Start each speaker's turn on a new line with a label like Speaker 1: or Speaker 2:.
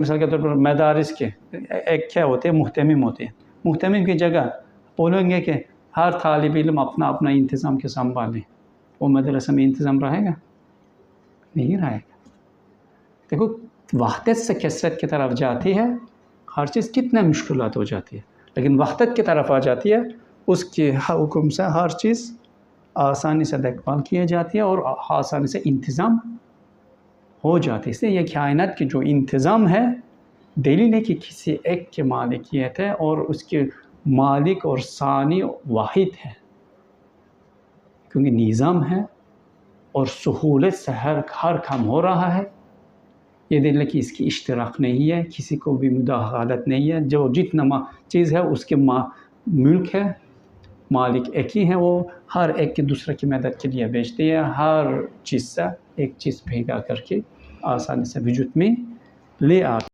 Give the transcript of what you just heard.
Speaker 1: مثال کے طور پر مدارس کے ایک کیا ہوتے ہیں، محتمم ہوتے ہیں. محتمم کی جگہ بولیں گے کہ ہر طالب علم اپنا اپنا انتظام کے سنبھالیں، وہ مدرسہ میں انتظام رہے گا؟ نہیں رہے گا. دیکھو وحدت سے کثرت کی طرف جاتی ہے، ہر چیز کتنا مشکلات ہو جاتی ہے، لیکن وحدت کی طرف آ جاتی ہے، اس کے حکم سے ہر چیز آسانی سے دیکھ بھال کی جاتی ہے اور آسانی سے انتظام ہو جاتی ہے. اس لیے یہ کائنات کی جو انتظام ہے دلیل ہے کہ کسی ایک کی مالکیت ہے اور اس کے مالک اور ثانی واحد ہے، کیونکہ نظام ہے اور سہولت سے ہر کام ہو رہا ہے. یہ دلیل ہے کہ اس کی اشتراک نہیں ہے، کسی کو بھی مداخلت نہیں ہے. جو جتنا چیز ہے اس کے ملک ہے، مالک ایک ہی ہے، وہ ہر ایک کی دوسرے کی مدد کے لیے بیچتی ہے، ہر چیز سے ایک چیز بھیگا کر کے آسانی سے وجود میں لے آتا ہے.